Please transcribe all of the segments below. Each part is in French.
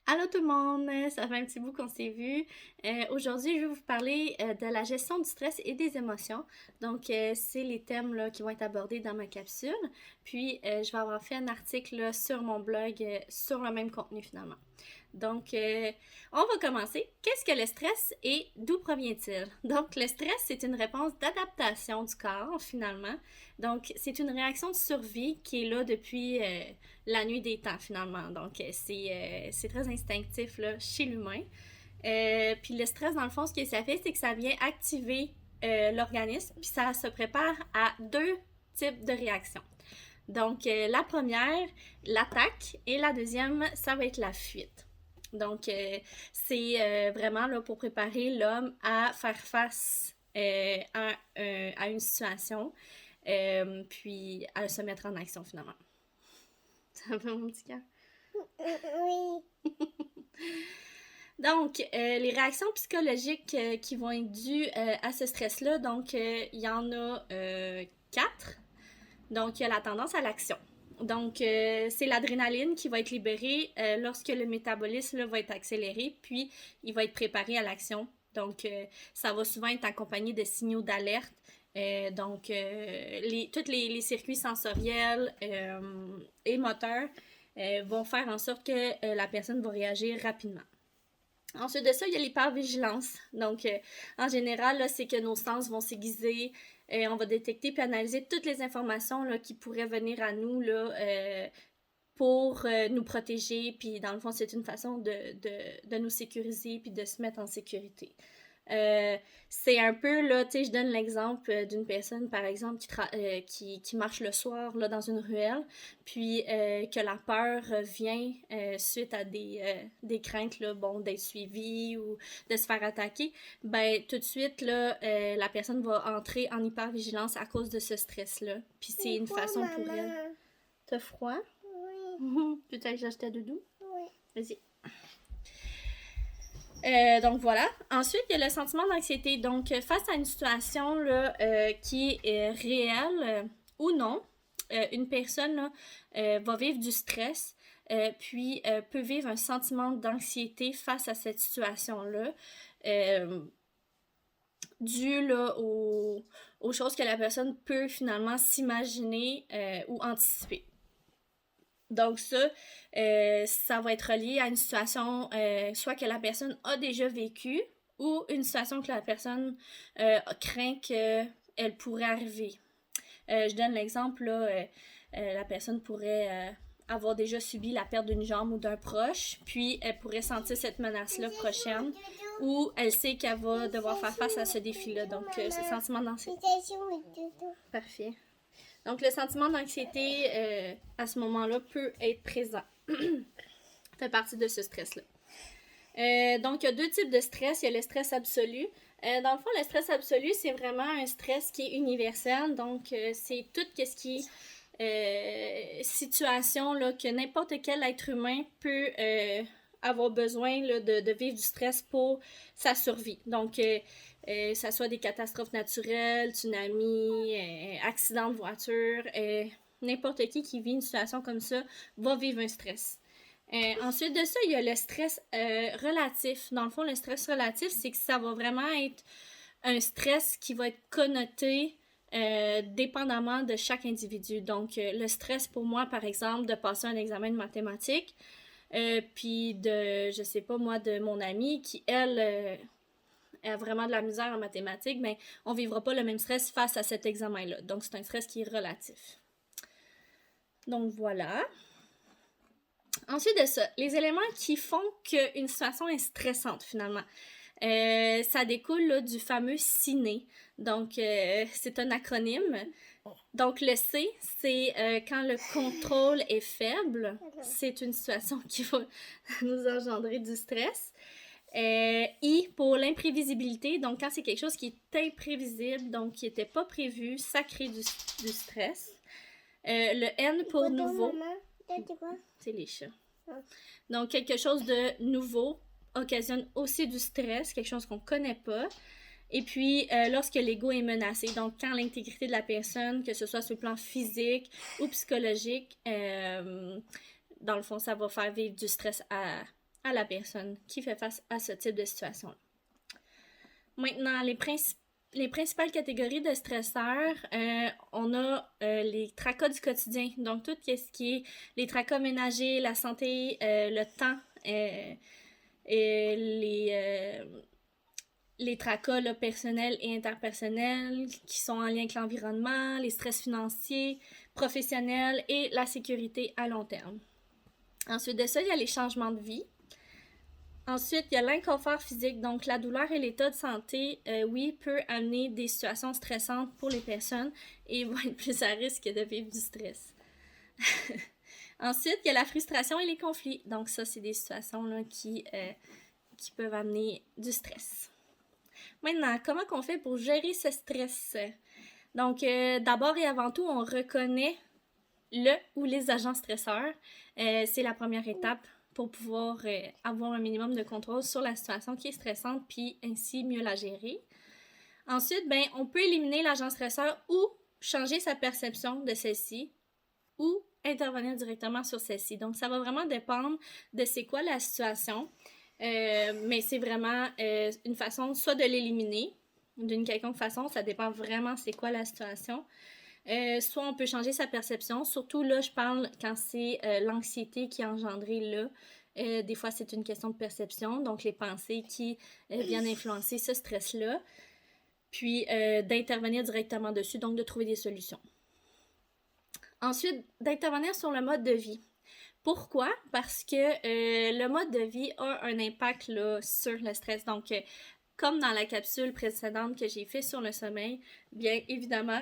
Allô tout le monde, ça fait un petit bout qu'on s'est vu. Aujourd'hui, je vais vous parler de la gestion du stress et des émotions. Donc, c'est les thèmes là, qui vont être abordés dans ma capsule. Puis, je vais avoir fait un article là, sur mon blog sur le même contenu finalement. Donc, on va commencer. Qu'est-ce que le stress et d'où provient-il? Donc, le stress, c'est une réponse d'adaptation du corps, finalement. Donc, c'est une réaction de survie qui est là depuis la nuit des temps, finalement. Donc, c'est très instinctif là, chez l'humain. Puis le stress, dans le fond, ce que ça fait, c'est que ça vient activer l'organisme, puis ça se prépare à deux types de réactions. Donc, la première, l'attaque, et la deuxième, ça va être la fuite. Donc, c'est vraiment là, pour préparer l'homme à faire face à une situation, puis à se mettre en action finalement. Ça va, mon petit cœur? Oui. Donc, les réactions psychologiques qui vont être dues à ce stress-là, donc il y en a quatre. Donc, il y a la tendance à l'action. Donc, c'est l'adrénaline qui va être libérée lorsque le métabolisme là, va être accéléré, puis il va être préparé à l'action. Donc, ça va souvent être accompagné de signaux d'alerte. Donc, tous les circuits sensoriels et moteurs vont faire en sorte que la personne va réagir rapidement. Ensuite de ça, il y a l'hypervigilance. Donc, en général, là, c'est que nos sens vont s'aiguiser. On va détecter puis analyser toutes les informations là, qui pourraient venir à nous là, pour nous protéger. Puis, dans le fond, c'est une façon de nous sécuriser puis de se mettre en sécurité. C'est un peu, là, tu sais, je donne l'exemple d'une personne, par exemple, qui marche le soir, là, dans une ruelle, puis que la peur vient suite à des craintes, là, bon, d'être suivie ou de se faire attaquer, ben, tout de suite, là, la personne va entrer en hypervigilance à cause de ce stress-là. Puis c'est une façon pour elle. T'as froid? Oui. Peut-être que j'achetais doudou? Oui. Vas-y. Donc voilà. Ensuite, il y a le sentiment d'anxiété. Donc, face à une situation là, qui est réelle ou non, une personne là, va vivre du stress, puis peut vivre un sentiment d'anxiété face à cette situation-là, euh, dû là, aux choses que la personne peut finalement s'imaginer ou anticiper. Donc ça va être relié à une situation soit que la personne a déjà vécue ou une situation que la personne craint qu'elle pourrait arriver. Je donne l'exemple, là, la personne pourrait avoir déjà subi la perte d'une jambe ou d'un proche, puis elle pourrait sentir cette menace-là prochaine, ou elle sait qu'elle va devoir faire face à ce défi-là. Donc, ce sentiment d'anxiété. Parfait. Donc, le sentiment d'anxiété, à ce moment-là, peut être présent. Fait partie de ce stress-là. Donc, il y a deux types de stress. Il y a le stress absolu. Dans le fond, le stress absolu, c'est vraiment un stress qui est universel. Donc, c'est tout ce qui est situation là, que n'importe quel être humain peut avoir besoin là, de vivre du stress pour sa survie. Donc, ça soit des catastrophes naturelles, tsunamis, accidents de voiture, n'importe qui vit une situation comme ça va vivre un stress. Ensuite de ça, il y a le stress relatif. Dans le fond, le stress relatif, c'est que ça va vraiment être un stress qui va être connoté dépendamment de chaque individu. Donc, le stress pour moi, par exemple, de passer un examen de mathématiques, puis de, je sais pas moi, de mon amie qui, elle, a vraiment de la misère en mathématiques, mais on vivra pas le même stress face à cet examen-là. Donc, c'est un stress qui est relatif. Donc, voilà. Ensuite de ça, les éléments qui font qu'une situation est stressante finalement. Ça découle là, du fameux CINE. Donc, c'est un acronyme. Donc, le C, c'est quand le contrôle est faible. C'est une situation qui va nous engendrer du stress. I pour l'imprévisibilité. Donc, quand c'est quelque chose qui est imprévisible, donc qui n'était pas prévu, ça crée du stress. Le N pour nouveau. C'est les chats. Donc, quelque chose de nouveau occasionne aussi du stress, quelque chose qu'on ne connaît pas. Et puis, lorsque l'ego est menacé, donc quand l'intégrité de la personne, que ce soit sur le plan physique ou psychologique, dans le fond, ça va faire vivre du stress à à la personne qui fait face à ce type de situation-là. Maintenant, les principales catégories de stresseurs, on a les tracas du quotidien, donc tout ce qui est les tracas ménagers, la santé, le temps, les tracas là, personnels et interpersonnels qui sont en lien avec l'environnement, les stress financiers, professionnels et la sécurité à long terme. Ensuite de ça, il y a les changements de vie. Ensuite, il y a l'inconfort physique, donc la douleur et l'état de santé, oui, peut amener des situations stressantes pour les personnes et vont être plus à risque de vivre du stress. Ensuite, il y a la frustration et les conflits. Donc ça, c'est des situations là, qui peuvent amener du stress. Maintenant, comment on fait pour gérer ce stress? Donc, d'abord et avant tout, on reconnaît le ou les agents stresseurs. C'est la première étape pour pouvoir avoir un minimum de contrôle sur la situation qui est stressante, puis ainsi mieux la gérer. Ensuite, on peut éliminer l'agent stresseur ou changer sa perception de celle-ci ou intervenir directement sur celle-ci. Donc, ça va vraiment dépendre de c'est quoi la situation, mais c'est vraiment une façon soit de l'éliminer d'une quelconque façon, ça dépend vraiment c'est quoi la situation. Soit on peut changer sa perception, surtout là, je parle quand c'est l'anxiété qui est engendrée là. Des fois, c'est une question de perception, donc les pensées qui viennent influencer ce stress-là, puis d'intervenir directement dessus, donc de trouver des solutions. Ensuite, d'intervenir sur le mode de vie. Pourquoi? Parce que le mode de vie a un impact là, sur le stress. Donc, comme dans la capsule précédente que j'ai fait sur le sommeil, bien évidemment,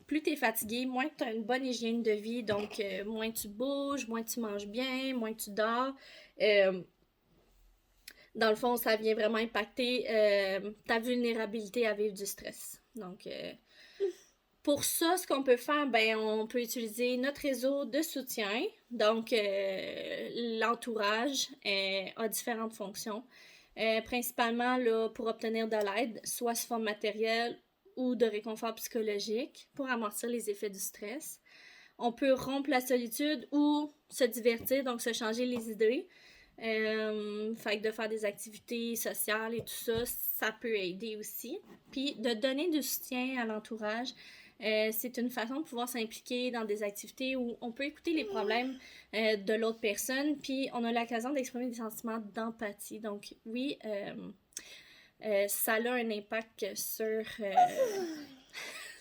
plus tu es fatigué, moins tu as une bonne hygiène de vie, donc moins tu bouges, moins tu manges bien, moins tu dors. Dans le fond, ça vient vraiment impacter ta vulnérabilité à vivre du stress. Donc, pour ça, ce qu'on peut faire, on peut utiliser notre réseau de soutien. Donc, l'entourage a différentes fonctions. Principalement là, pour obtenir de l'aide, soit sous forme matérielle ou de réconfort psychologique pour amortir les effets du stress. On peut rompre la solitude ou se divertir, donc se changer les idées. Fait que de faire des activités sociales et tout ça, ça peut aider aussi. Puis de donner du soutien à l'entourage, c'est une façon de pouvoir s'impliquer dans des activités où on peut écouter les problèmes de l'autre personne, puis on a l'occasion d'exprimer des sentiments d'empathie. Donc oui, ça a un impact sur...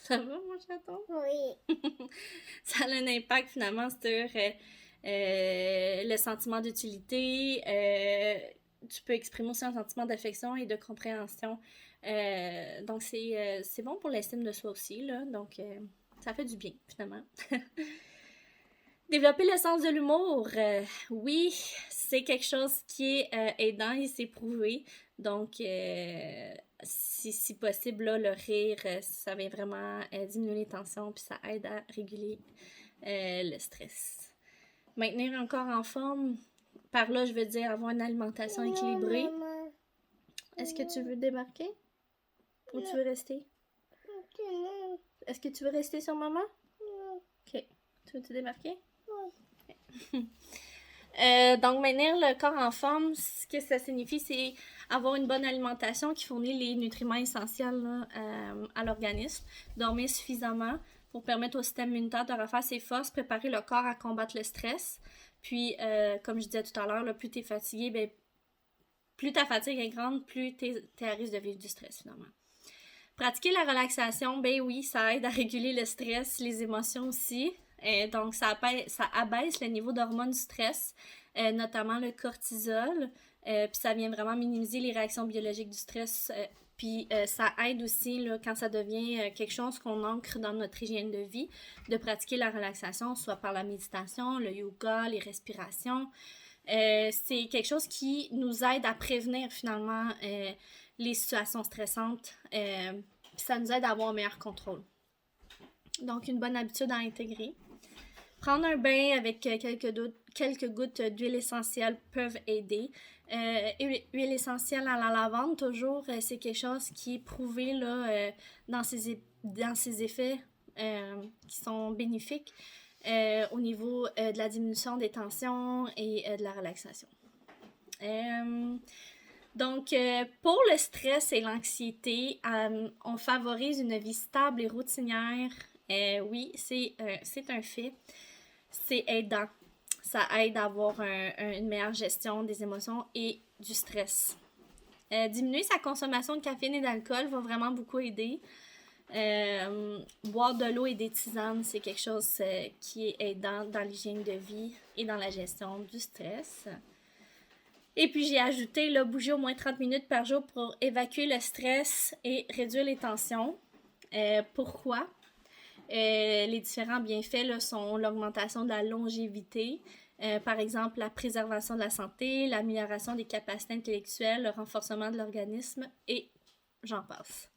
Ça va, mon chaton? Oui. Ça a un impact finalement sur le sentiment d'utilité. Tu peux exprimer aussi un sentiment d'affection et de compréhension. Donc, c'est bon pour l'estime de soi aussi, là. Donc, ça fait du bien, finalement. Développer le sens de l'humour, oui, c'est quelque chose qui est aidant et c'est prouvé. Donc, si possible, là, le rire, ça vient vraiment diminuer les tensions puis ça aide à réguler le stress. Maintenir un corps en forme, par là, je veux dire avoir une alimentation équilibrée. Maman. Est-ce que tu veux débarquer? Ou tu veux rester? Non. Est-ce que tu veux rester sur maman? Non. Ok. Tu veux te débarquer? Non. Donc, maintenir le corps en forme, ce que ça signifie, c'est avoir une bonne alimentation qui fournit les nutriments essentiels là, à l'organisme, dormir suffisamment pour permettre au système immunitaire de refaire ses forces, préparer le corps à combattre le stress. Puis, comme je disais tout à l'heure, plus tu es fatigué, plus ta fatigue est grande, plus tu es à risque de vivre du stress finalement. Pratiquer la relaxation, oui, ça aide à réguler le stress, les émotions aussi. Donc, ça abaisse le niveau d'hormones du stress, notamment le cortisol. Puis ça vient vraiment minimiser les réactions biologiques du stress. Puis ça aide aussi, là, quand ça devient quelque chose qu'on ancre dans notre hygiène de vie, de pratiquer la relaxation, soit par la méditation, le yoga, les respirations. C'est quelque chose qui nous aide à prévenir finalement les situations stressantes. Puis ça nous aide à avoir un meilleur contrôle. Donc, une bonne habitude à intégrer. Prendre un bain avec quelques gouttes d'huile essentielle peuvent aider. Huile essentielle à la lavande, toujours, c'est quelque chose qui est prouvé là, dans ses effets qui sont bénéfiques au niveau de la diminution des tensions et de la relaxation. Donc, pour le stress et l'anxiété, on favorise une vie stable et routinière. Oui, c'est un fait. C'est aidant. Ça aide à avoir une meilleure gestion des émotions et du stress. Diminuer sa consommation de caféine et d'alcool va vraiment beaucoup aider. Boire de l'eau et des tisanes, c'est quelque chose qui est aidant dans l'hygiène de vie et dans la gestion du stress. Et puis j'ai ajouté là, bouger au moins 30 minutes par jour pour évacuer le stress et réduire les tensions. Pourquoi? Les différents bienfaits là, sont l'augmentation de la longévité, par exemple la préservation de la santé, l'amélioration des capacités intellectuelles, le renforcement de l'organisme et j'en passe.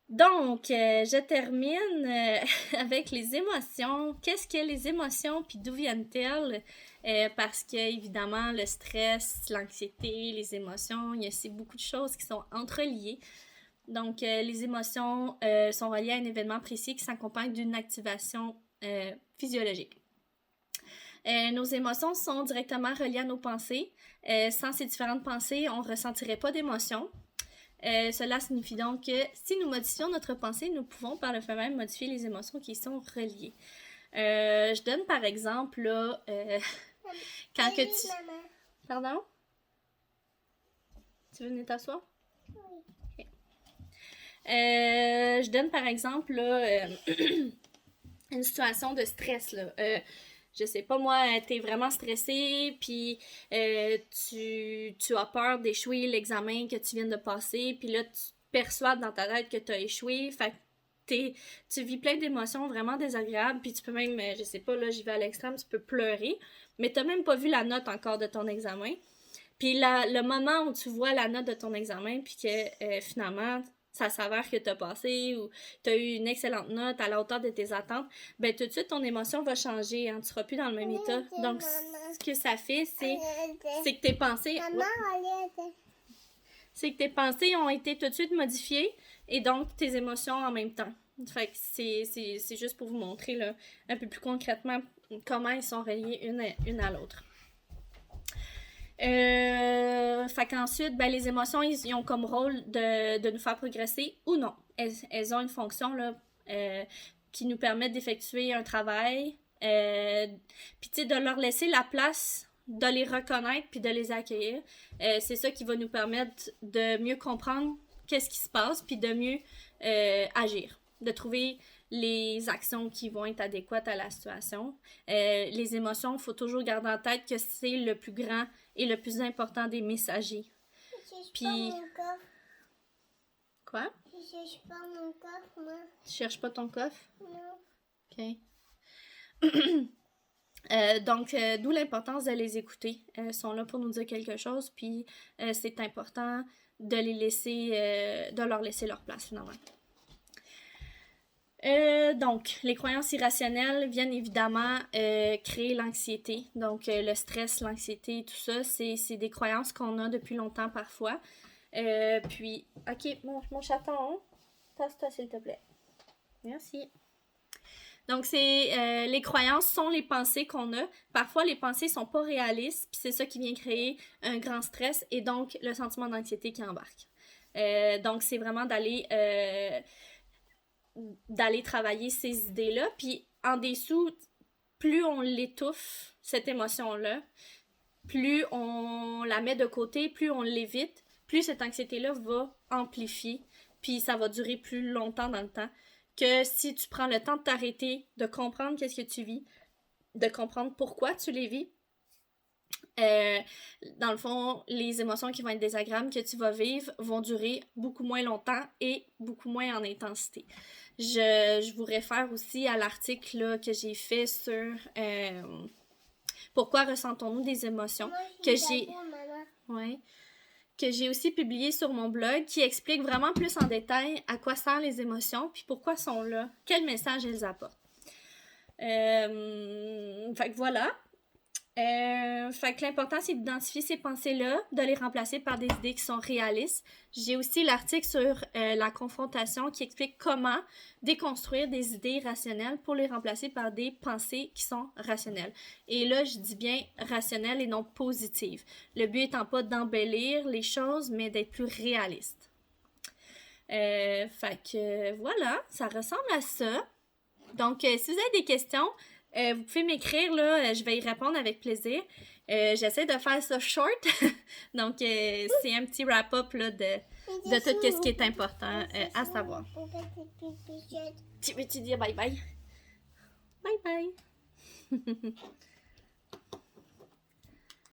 Donc, je termine avec les émotions. Qu'est-ce que les émotions, puis d'où viennent-elles? Parce que, évidemment, le stress, l'anxiété, les émotions, il y a aussi beaucoup de choses qui sont entreliées. Donc, les émotions sont reliées à un événement précis qui s'accompagne d'une activation physiologique. Nos émotions sont directement reliées à nos pensées. Sans ces différentes pensées, on ne ressentirait pas d'émotions. Cela signifie donc que si nous modifions notre pensée, nous pouvons par le fait même modifier les émotions qui y sont reliées. Je donne par exemple là, quand que tu... Maman. Pardon? Tu veux venir t'asseoir? Oui. Okay. Je donne par exemple là, une situation de stress là. Je sais pas moi, t'es vraiment stressé, puis tu as peur d'échouer l'examen que tu viens de passer, puis là, tu perçois dans ta tête que t'as échoué, fait que tu vis plein d'émotions vraiment désagréables, puis tu peux même, je sais pas, là, j'y vais à l'extrême, tu peux pleurer, mais t'as même pas vu la note encore de ton examen. Puis le moment où tu vois la note de ton examen, puis que finalement... ça s'avère que tu as passé ou tu as eu une excellente note à la hauteur de tes attentes, ben tout de suite, ton émotion va changer. Hein, tu ne seras plus dans le même état. Donc, ce que ça fait, c'est que tes pensées... c'est que tes pensées ont été tout de suite modifiées et donc tes émotions en même temps. Fait que c'est juste pour vous montrer là, un peu plus concrètement comment ils sont reliés une à l'autre. Fait qu'ensuite, ben, les émotions, ils ont comme rôle de nous faire progresser ou non. Elles ont une fonction là, qui nous permet d'effectuer un travail, puis tu sais, de leur laisser la place, de les reconnaître puis de les accueillir. C'est ça qui va nous permettre de mieux comprendre qu'est-ce qui se passe puis de mieux agir, de trouver les actions qui vont être adéquates à la situation. Les émotions, il faut toujours garder en tête que c'est le plus grand et le plus important des messagers. Puis... pas mon coffre. Quoi? Je cherche pas mon coffre, moi. Tu cherches pas ton coffre? Non. OK. Donc, d'où l'importance de les écouter. Ils sont là pour nous dire quelque chose, puis c'est important de les laisser, de leur laisser leur place, finalement. Donc, les croyances irrationnelles viennent évidemment créer l'anxiété. Donc, le stress, l'anxiété, tout ça, c'est des croyances qu'on a depuis longtemps parfois. Puis, OK, mon chaton, tasse-toi s'il te plaît. Merci. Donc, les croyances sont les pensées qu'on a. Parfois, les pensées sont pas réalistes, puis c'est ça qui vient créer un grand stress et donc le sentiment d'anxiété qui embarque. Donc, c'est vraiment d'aller travailler ces idées-là. Puis en dessous, plus on l'étouffe, cette émotion-là, plus on la met de côté, plus on l'évite, plus cette anxiété-là va amplifier, puis ça va durer plus longtemps dans le temps que si tu prends le temps de t'arrêter, de comprendre qu'est-ce que tu vis, de comprendre pourquoi tu les vis. Dans le fond, les émotions qui vont être désagréables que tu vas vivre vont durer beaucoup moins longtemps et beaucoup moins en intensité. Je vous réfère aussi à l'article là, que j'ai fait sur pourquoi ressentons-nous des émotions, que j'ai aussi publié sur mon blog, qui explique vraiment plus en détail à quoi servent les émotions, puis pourquoi elles sont là, quel message elles apportent. Fait que voilà. Fait que l'important, c'est d'identifier ces pensées-là, de les remplacer par des idées qui sont réalistes. J'ai aussi l'article sur la confrontation qui explique comment déconstruire des idées rationnelles pour les remplacer par des pensées qui sont rationnelles. Et là, je dis bien rationnelles et non positives. Le but étant pas d'embellir les choses, mais d'être plus réaliste. Fait que voilà, ça ressemble à ça. Donc, si vous avez des questions, vous pouvez m'écrire, là, je vais y répondre avec plaisir. J'essaie de faire ça short, donc c'est un petit wrap-up là, de tout ce qui est important à savoir. Tu veux-tu dire bye-bye? Bye-bye!